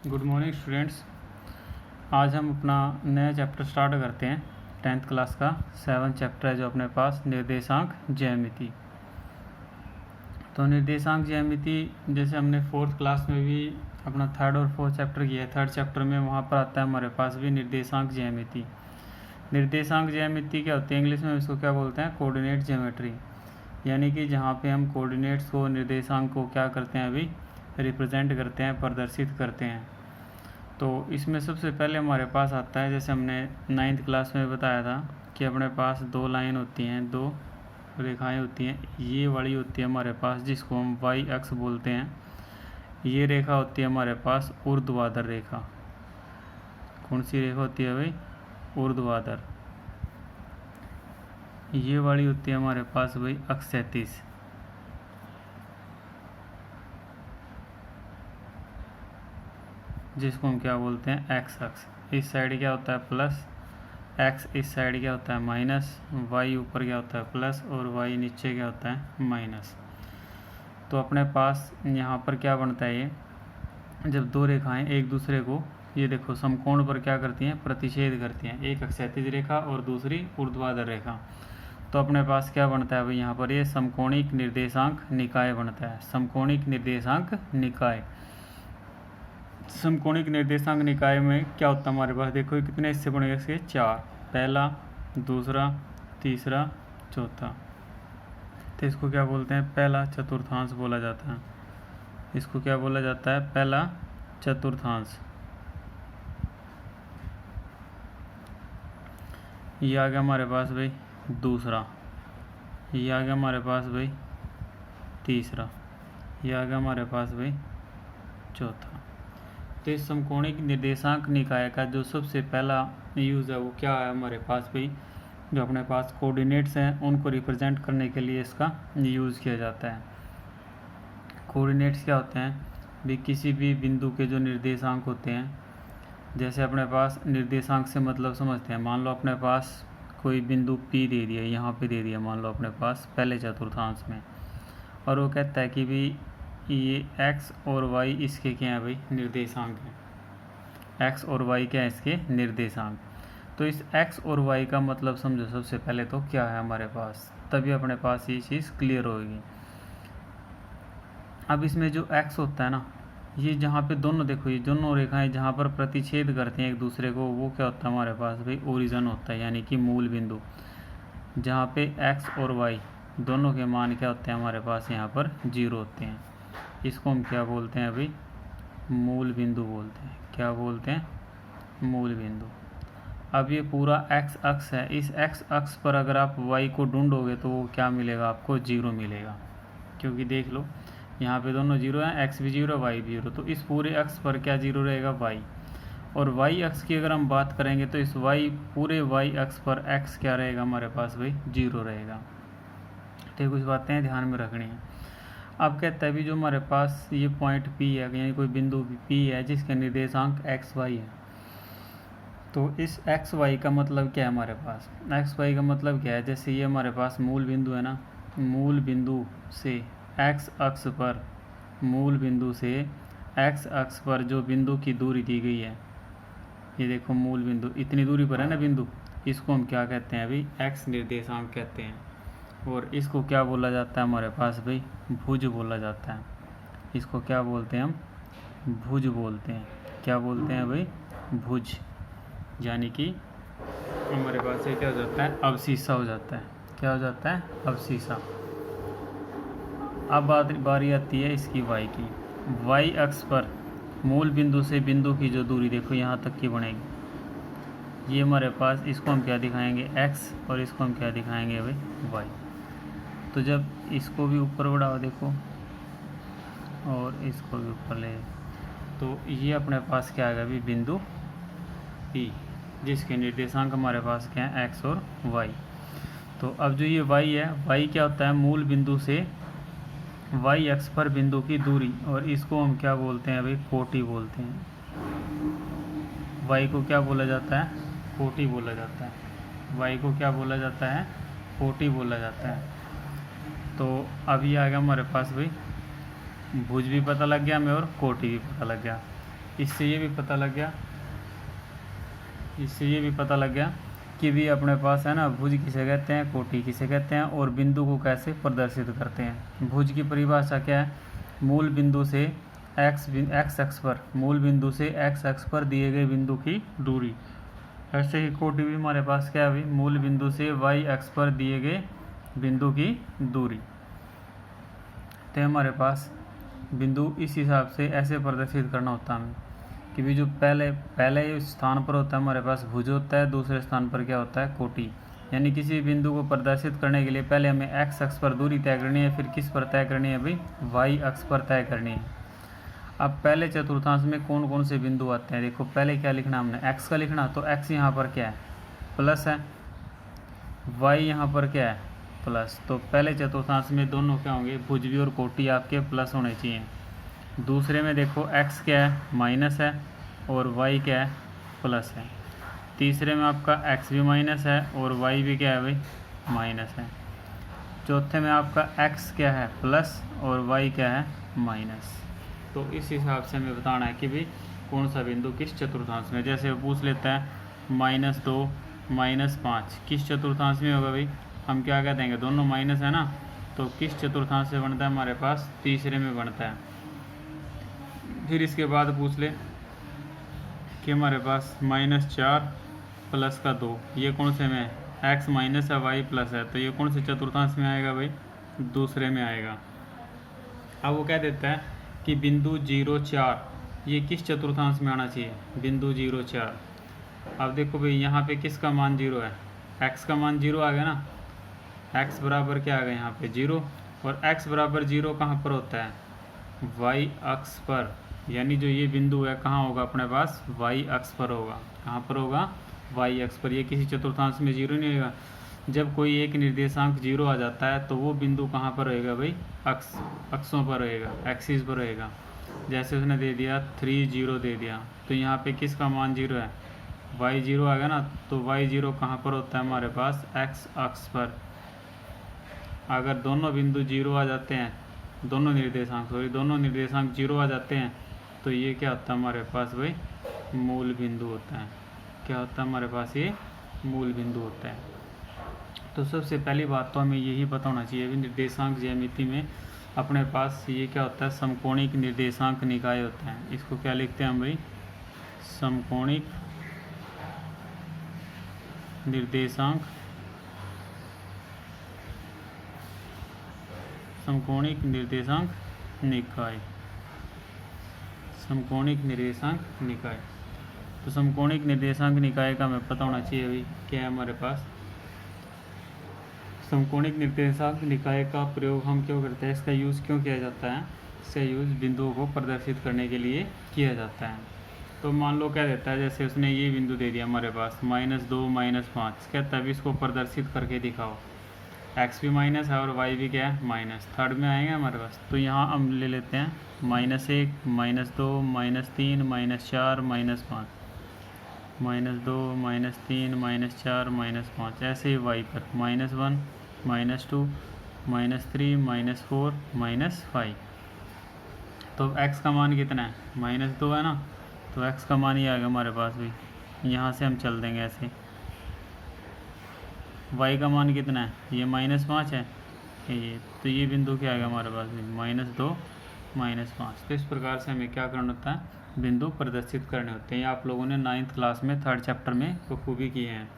Good morning students. आज हम अपना नया चैप्टर स्टार्ट करते हैं। 10th क्लास का 7th चैप्टर है जो अपने पास निर्देशांक ज्यामिति। तो निर्देशांक ज्यामिति जैसे हमने 4th क्लास में भी अपना 3rd और 4th चैप्टर किया है। 3rd चैप्टर में वहाँ पर आता है हमारे पास भी निर्देशांक ज्यामिति। निर्देशांक ज्यामिति क्या होती है, इंग्लिश में इसको क्या बोलते हैं, कोऑर्डिनेट ज्योमेट्री। यानी कि जहाँ पे हम कोऑर्डिनेट्स को, निर्देशांक को क्या करते हैं, अभी रिप्रेजेंट करते हैं, प्रदर्शित करते हैं। तो इसमें सबसे पहले हमारे पास आता है, जैसे हमने 9th क्लास में बताया था कि अपने पास दो लाइन होती हैं, दो रेखाएं होती हैं। ये वाली होती है हमारे पास जिसको हम वाई अक्ष बोलते हैं। ये रेखा होती है हमारे पास ऊर्ध्वाधर रेखा। कौन सी रेखा होती है भाई, ऊर्ध्वाधर। ये वाली होती है हमारे पास भाई अक्ष क्षैतिज। जिसको हम क्या बोलते हैं, एक्स अक्ष। इस साइड क्या होता है प्लस, एक्स इस साइड क्या होता है माइनस, वाई ऊपर क्या होता है प्लस और वाई नीचे क्या होता है माइनस। तो अपने पास यहाँ पर क्या बनता है, ये जब दो रेखाएं एक दूसरे को, ये देखो समकोण पर क्या करती हैं, प्रतिच्छेद करती हैं। एक क्षैतिज रेखा और दूसरी ऊर्ध्वाधर रेखा। तो अपने पास क्या बनता है भाई, यहाँ पर ये समकोणिक निर्देशांक निकाय बनता है। समकोणिक निर्देशांक निकाय। समकोणिक निर्देशांक निकाय में क्या होता है हमारे पास, देखो कितने हिस्से बनेंगे इसके, 4। पहला, दूसरा, तीसरा, चौथा। तो इसको क्या बोलते हैं, पहला चतुर्थांश बोला जाता है। इसको क्या बोला जाता है, पहला चतुर्थांश। ये आ गया हमारे पास भाई दूसरा। ये आ गया हमारे पास भाई तीसरा। ये आ गया हमारे पास भाई चौथा। तो इस समकोणिक निर्देशांक निकाय का जो सबसे पहला यूज़ है वो क्या है हमारे पास भाई, जो अपने पास कोऑर्डिनेट्स हैं उनको रिप्रेजेंट करने के लिए इसका यूज़ किया जाता है। कोऑर्डिनेट्स क्या होते हैं भी, किसी भी बिंदु के जो निर्देशांक होते हैं। जैसे अपने पास निर्देशांक से मतलब समझते हैं, मान लो अपने पास कोई बिंदु P दे दिया, यहाँ पे दे दिया मान लो अपने पास पहले चतुर्थांश में, और वो कहता है कि भी ये x और y इसके क्या है भाई, निर्देशांक है। x और y क्या है इसके निर्देशांक। तो इस x और y का मतलब समझो सबसे पहले तो क्या है हमारे पास, तभी अपने पास ये चीज़ क्लियर होगी। अब इसमें जो x होता है ना, ये जहाँ पे दोनों देखो, ये दोनों रेखाएं जहाँ पर प्रतिच्छेद करती हैं एक दूसरे को, वो क्या होता है हमारे पास भाई, ओरिजिन होता है, यानी कि मूल बिंदु। जहाँ पे x और y दोनों के मान क्या होते हैं हमारे पास, यहाँ पर 0 होते हैं। इसको हम क्या बोलते हैं अभी, मूल बिंदु बोलते हैं। क्या बोलते हैं, मूल बिंदु। अब ये पूरा x अक्ष है, इस x अक्ष पर अगर आप y को ढूंढोगे तो वो क्या मिलेगा आपको, 0 मिलेगा। क्योंकि देख लो यहाँ पे दोनों 0 हैं, x भी 0 y भी 0। तो इस पूरे अक्ष पर क्या 0 रहेगा, y। और y अक्ष की अगर हम बात करेंगे तो इस पूरे y अक्ष पर x क्या रहेगा हमारे पास भाई, 0 रहेगा। तो कुछ बातें ध्यान में रखनी है। अब कहता है भी जो हमारे पास ये पॉइंट P है, यानी कोई बिंदु P है जिसके निर्देशांक x y है। तो इस x y का मतलब क्या है हमारे पास, x y का मतलब क्या है, जैसे ये हमारे पास मूल बिंदु है ना, मूल बिंदु से x अक्ष पर, मूल बिंदु से x अक्ष पर जो बिंदु की दूरी दी गई है, ये देखो मूल बिंदु इतनी दूरी पर है ना बिंदु, इसको हम क्या कहते हैं अभी, x निर्देशांक कहते हैं। और इसको क्या बोला जाता है हमारे पास भाई, भुज बोला जाता है। इसको क्या बोलते हैं हम, भुज बोलते हैं। क्या बोलते हैं भाई, भुज। यानी कि हमारे पास ये क्या हो जाता है, अवशीषा हो जाता है। क्या हो जाता है, अवशीषा। अब बारी आती है इसकी y की। y अक्ष पर मूल बिंदु से बिंदु की जो दूरी देखो यहाँ तक की बनेगी, ये हमारे पास, इसको हम क्या दिखाएंगे x, और इसको हम क्या दिखाएंगे भाई y। तो जब इसको भी ऊपर बढ़ाओ देखो और इसको भी ऊपर ले, तो ये अपने पास क्या आएगा अभी, बिंदु P, जिसके निर्देशांक हमारे पास क्या है, x और y। तो अब जो ये y है, y क्या होता है, मूल बिंदु से y अक्ष पर बिंदु की दूरी, और इसको हम क्या बोलते हैं भाई, कोटि बोलते हैं। y को क्या बोला जाता है, कोटि बोला जाता है। y को क्या बोला जाता है, कोटि बोला जाता है। तो अभी आ गया हमारे पास भाई, भुज भी पता लग गया हमें और कोटि भी पता लग गया। इससे ये भी पता लग गया, इससे ये भी पता लग गया कि भी अपने पास है ना, भुज किसे कहते हैं, कोटि किसे कहते हैं, और बिंदु को कैसे प्रदर्शित करते हैं। भुज की परिभाषा क्या है, मूल बिंदु से एक्स अक्ष पर, मूल बिंदु से एक्स अक्ष पर दिए गए बिंदु की दूरी। ऐसे ही कोटि भी हमारे पास क्या है भाई, मूल बिंदु से वाई अक्ष पर दिए गए बिंदु की दूरी। तो हमारे पास बिंदु इस हिसाब से ऐसे प्रदर्शित करना होता है हमें कि भी जो पहले स्थान पर होता है हमारे पास भुज होता है, दूसरे स्थान पर क्या होता है, कोटि। यानी किसी बिंदु को प्रदर्शित करने के लिए पहले हमें एक्स अक्ष पर दूरी तय करनी है, फिर किस पर तय करनी है भाई, वाई अक्ष पर तय करनी है। अब पहले चतुर्थांश में कौन कौन से बिंदु आते हैं, देखो पहले क्या लिखना हमने, एक्स का लिखना, तो एक्स यहाँ पर क्या है, प्लस है, वाई यहाँ पर क्या है, प्लस। तो पहले चतुर्थांश में दोनों क्या होंगे, भुज भी और कोटि आपके प्लस होने चाहिए। दूसरे में देखो x क्या है, माइनस है, और y क्या है, प्लस है। तीसरे में आपका x भी माइनस है और y भी क्या है भाई, माइनस है। चौथे में आपका x क्या है, प्लस, और y क्या है, माइनस। तो इस हिसाब से हमें बताना है कि भाई कौन सा बिंदु किस चतुर्थांश में। जैसे वो पूछ लेता है -2 -5 किस चतुर्थांश में होगा भाई, हम क्या कह देंगे, दोनों माइनस है ना, तो किस चतुर्थांश से बनता है हमारे पास, तीसरे में बनता है। फिर इसके बाद पूछ ले कि हमारे पास -4 प्लस का 2, ये कौन से में है, x माइनस है, y प्लस है, तो ये कौन से चतुर्थांश में आएगा भाई, दूसरे में आएगा। अब वो कह देता है कि बिंदु 0 4 ये किस चतुर्थांश में आना चाहिए, बिंदु 0 4। अब देखो भाई यहाँ पे किसका मान 0 है, x का मान 0 आ गया ना, x बराबर क्या आ गया यहाँ पे 0, और x बराबर 0 कहाँ पर होता है, y अक्ष पर। यानी जो ये बिंदु है कहाँ होगा अपने पास, y अक्ष पर होगा। कहाँ पर होगा, y अक्ष पर। ये किसी चतुर्थांश में 0 नहीं होगा। जब कोई एक निर्देशांक 0 आ जाता है तो वो बिंदु कहाँ पर रहेगा भाई, अक्षों पर रहेगा, एक्सिस पर रहेगा। जैसे उसने दे दिया 3 0 दे दिया, तो यहाँ पे किसका मान 0 है, y 0 आ गया ना, तो y 0 कहाँ पर होता है हमारे पास, x अक्ष पर। अगर दोनों बिंदु 0 आ जाते हैं, दोनों निर्देशांक 0 आ जाते हैं, तो ये क्या होता है हमारे पास भाई, मूल बिंदु होता है। क्या होता है हमारे पास, ये मूल बिंदु होता है। तो सबसे पहली बात तो हमें यही पता होना चाहिए भी, निर्देशांक ज्यामिति में अपने पास ये क्या होता है, समकोणिक निर्देशांक निकाय होता है। इसको क्या लिखते हैं हम भाई, समकोणिक निर्देशांक, समकोणिक निर्देशांक निकाय, समकोणिक निर्देशांक निकाय। तो समकोणिक निर्देशांक निकाय का हमें पता होना चाहिए भाई, क्या है हमारे पास, समकोणिक निर्देशांक निकाय का प्रयोग हम क्यों करते हैं, इसका यूज़ क्यों किया जाता है, इसका यूज़ बिंदुओं को प्रदर्शित करने के लिए किया जाता है। तो मान लो क्या देता है, जैसे उसने ये बिंदु दे दिया हमारे पास -2 -5, कहता है अभी इसको प्रदर्शित करके दिखाओ, x भी माइनस है और y भी क्या है, माइनस। थर्ड में आएंगे हमारे पास, तो यहाँ हम ले लेते हैं -1 -2 -3 -4 -5, -2 -3 -4 -5। ऐसे ही y पर -1 -2 -3 -4 -5। तो x का मान कितना है, -2 है ना, तो x का मान ये आ गया हमारे पास भी। यहाँ से हम चल देंगे ऐसे, y का मान कितना है, ये -5 है, ये तो ये बिंदु क्या आएगा हमारे पास भी, -2 -5। तो इस प्रकार से हमें क्या करना होता है, बिंदु प्रदर्शित करने होते हैं। आप लोगों ने 9th क्लास में 3rd चैप्टर में बखूबी किए हैं।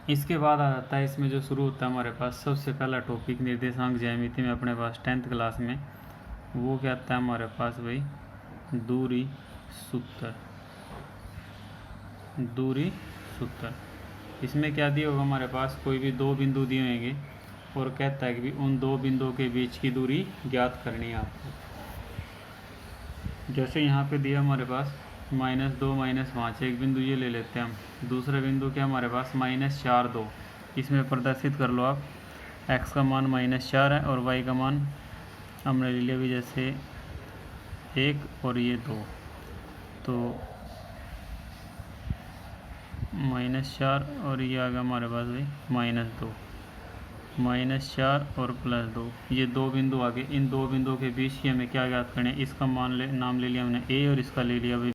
इसके बाद आ जाता है, इसमें जो शुरू होता है हमारे पास सबसे पहला टॉपिक निर्देशांक ज्यामिति में अपने पास 10th क्लास में, वो क्या आता है हमारे पास भाई, दूरी सूत्र। दूरी सूत्र, इसमें क्या दिया होगा हमारे पास, कोई भी दो बिंदु दिए होंगे और कहता है कि भी उन दो बिंदुओं के बीच की दूरी ज्ञात करनी है आपको। जैसे यहाँ पे दिया हमारे पास -2 -5, एक बिंदु ये ले लेते हैं हम। दूसरा बिंदु क्या हमारे पास, -4 2। इसमें प्रदर्शित कर लो आप, x का मान -4 है और y का मान हमने ले लिया भी जैसे 1 और ये 2, तो -4 और ये आ गया हमारे पास भाई -2। -4 और +2, ये दो बिंदु आ गए। इन दो बिंदुओं के बीच की हमें क्या ज्ञात करना है, इसका नाम ले लिया हमने ए और इसका ले लिया भाई